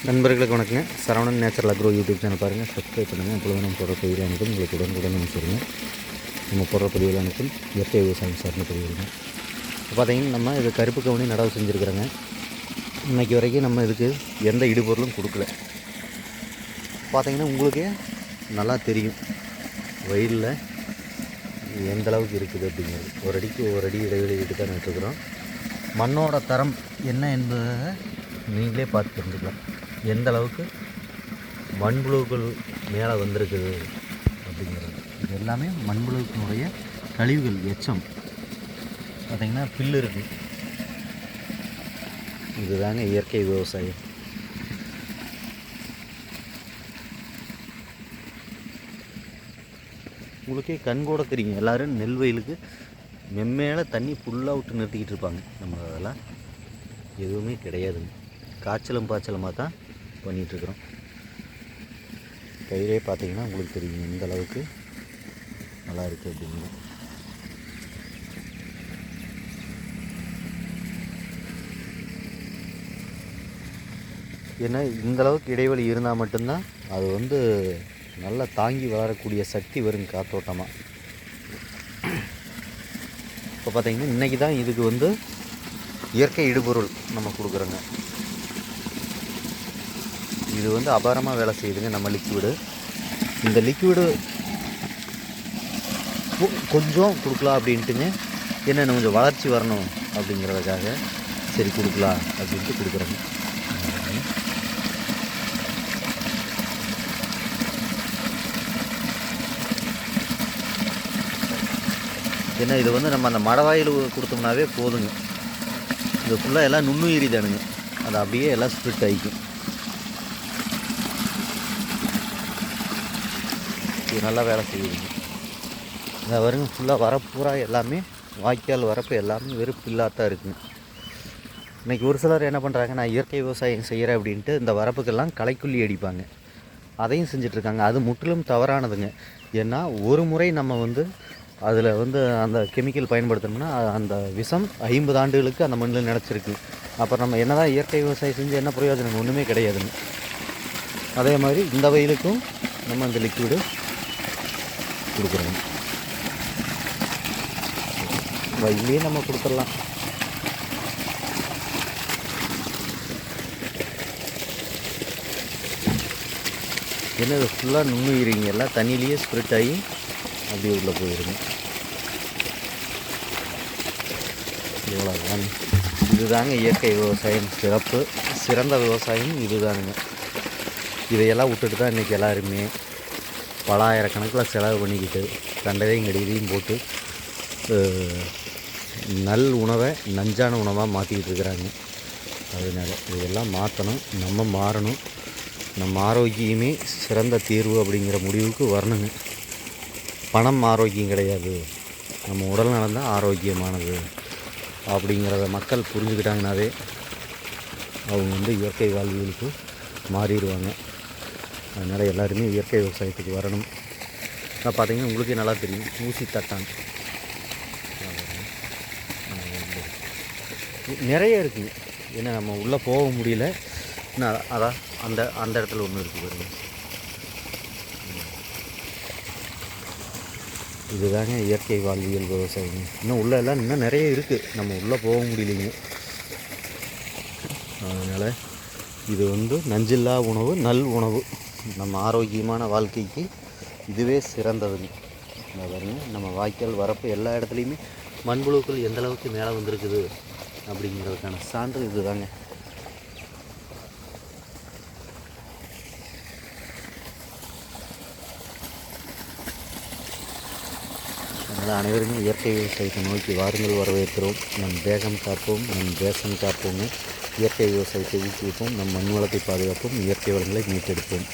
நண்பர்களுக்கு வணக்கங்க. Saravanan natural agro YouTube channel பாருங்கள், சப்ஸ்கிரைப் பண்ணுங்கள். அப்பொழுது நம்ம போடுற பதிவில் அனுப்பும் உங்களுக்கு உடனுக்குடன் அனுப்பிச்சிடுங்க. நம்ம போடுற பதிவில் அனுப்பும் இயற்கை விவசாயம் சார்ந்த பதிவுங்க. இப்போ பார்த்தீங்கன்னா நம்ம இது கருப்பு கவுனி நடவு செஞ்சுருக்குறோங்க. இன்றைக்கி வரைக்கும் நம்ம இதுக்கு எந்த இடுபொருளும் கொடுக்கல. பார்த்தீங்கன்னா உங்களுக்கே நல்லா தெரியும் வயலில் எந்த அளவுக்கு இருக்குது அப்படிங்கிறது. ஒரு அடிக்கு ஒரு அடி இடைவெளி விட்டு தான் நட்டுருக்குறோம். மண்ணோட தரம் என்ன என்பதை நீங்களே பார்த்து தெரிஞ்சுக்கலாம். எந்த அளவுக்கு மண்புழுக்கள் மேலே வந்திருக்குது அப்படிங்கிறது. இது எல்லாமே மண்புழுக்களுடைய கழிவுகள், எச்சம். பார்த்திங்கன்னா புல்லு இருக்குது. இதுதாங்க இயற்கை விவசாயம். உங்களுக்கே கண் கூட தெரியும். எல்லோரும் நெல் வயலுக்கு மென்மேலே தண்ணி ஃபுல்லாக விட்டு நிறுத்திக்கிட்டு இருப்பாங்க. நம்ம அதெல்லாம் எதுவுமே கிடையாதுங்க. காய்ச்சலும் பாய்ச்சலுமாக தான் பண்ணிகிட்ருக்குறோம். பயிரே பார்த்திங்கன்னா உங்களுக்கு தெரியும் எந்த அளவுக்கு நல்லா இருக்குது அப்படிங்க. ஏன்னா இந்தளவுக்கு இடைவெளி இருந்தால் மட்டும்தான் அது நல்லா தாங்கி வளரக்கூடிய சக்தி வரும் காத்தோட்டமாக. இப்போ பார்த்திங்கன்னா இன்றைக்கி தான் இதுக்கு இயற்கை இடுபொருள் நம்ம கொடுக்குறோங்க. இது அபாரமாக வேலை செய்யுதுங்க. நம்ம லிக்விடு, இந்த லிக்விடு கொஞ்சம் கொடுக்கலாம் அப்படின்ட்டுங்க. என்ன கொஞ்சம் வளர்ச்சி வரணும் அப்படிங்கிறதுக்காக சரி கொடுக்கலாம் அப்படின்ட்டு கொடுக்குறோங்க. ஏன்னா இது நம்ம அந்த மடவாயில் கொடுத்தோம்னாவே போதுங்க. இது ஃபுல்லாக எல்லாம் நுண்ணுயிரி தானுங்க. அது அப்படியே எல்லாம் ஸ்ப்ளிட் ஆகிக்கும். இது நல்லா வேலை செய்யுதுங்க. இந்த வருங்க ஃபுல்லாக வரப்பூரா எல்லாமே வாய்க்கால் வரப்பு எல்லாமே வெறும் பில்லாக தான் இருக்குங்க. இன்றைக்கி ஒரு சிலர் என்ன பண்ணுறாங்க, நான் இயற்கை விவசாயம் செய்கிறேன் அப்படின்ட்டு இந்த வரப்புக்கெல்லாம் களைக்கொல்லி அடிப்பாங்க. அதையும் செஞ்சிட்ருக்காங்க. அது முற்றிலும் தவறானதுங்க. ஏன்னா ஒரு முறை நம்ம அதில் அந்த கெமிக்கல் பயன்படுத்தணும்னா அந்த விஷம் 50 ஆண்டுகளுக்கு அந்த மண்ணில் நினச்சிருக்கு. அப்புறம் நம்ம என்ன தான் இயற்கை விவசாயம் செஞ்சு என்ன பிரயோஜனம்? ஒன்றுமே கிடையாதுங்க. அதே மாதிரி இந்த வயலுக்கும் நம்ம அந்த லிக்விடு கொடுக்குறோங்க. வயலையே நம்ம கொடுத்துடலாம். ஏன்னா இது ஃபுல்லாக நுண்ணுயிரிங்க எல்லாம் தண்ணியிலேயே ஸ்ப்ரெட் ஆகி அப்படியே உள்ளே போயிருங்க. இவ்வளோதாங்க. இதுதாங்க இயற்கை விவசாயம் சிறப்பு, சிறந்த விவசாயம் இதுதானுங்க. இதையெல்லாம் விட்டுட்டு தான் இன்றைக்கி எல்லாருமே பல ஆயிரக்கணக்கில் செலவு பண்ணிக்கிட்டு கண்டதையும் கடிதையும் போட்டு நல் உணவை நஞ்சான உணவாக மாற்றிக்கிட்டு இருக்கிறாங்க. அதனால் இதெல்லாம் மாற்றணும், நம்ம மாறணும். நம்ம ஆரோக்கியமே சிறந்த தீர்வு அப்படிங்கிற முடிவுக்கு வரணுங்க. பணம் ஆரோக்கியம் கிடையாது, நம்ம உடல் நலம் தான் ஆரோக்கியமானது அப்படிங்கிறத மக்கள் புரிஞ்சுக்கிட்டாங்கனாவே அவங்க இயற்கை வாழ்வியலுக்கு மாறிடுவாங்க. அதனால் எல்லாருமே இயற்கை விவசாயத்துக்கு வரணும். பார்த்திங்கன்னா உங்களுக்கே நல்லா தெரியும் ஊசி தட்டான் நிறைய இருக்குங்க. ஏன்னா நம்ம உள்ளே போக முடியல. அதான் அந்த இடத்துல ஒன்று இருக்குது பாருங்க. இதுதாங்க இயற்கை வாழ்வியல் விவசாயம். இன்னும் உள்ளே எல்லாம் இன்னும் நிறைய இருக்குது, நம்ம உள்ளே போக முடியலைங்க. அதனால் இது நஞ்சில்லா உணவு, நல் உணவு. நம்ம ஆரோக்கியமான வாழ்க்கைக்கு இதுவே சிறந்ததுங்க. பாருங்க, நம்ம வாய்க்கால் வரப்பு எல்லா இடத்துலையுமே மண்புழுக்கள் எந்தளவுக்கு மேலே வந்திருக்குது அப்படிங்கிறதுக்கான சான்று இது தாங்க. அதனால் அனைவருமே இயற்கை விவசாயத்தை நோக்கி வாருங்கள், வரவேற்கிறோம். நம் தேகம் காப்போம், நம் தேசம் காப்போம். இயற்கை விவசாயத்தை ஊக்குவிப்போம், நம் மண் வளத்தை பாதுகாப்போம், இயற்கை வளங்களை மீட்டெடுப்போம்.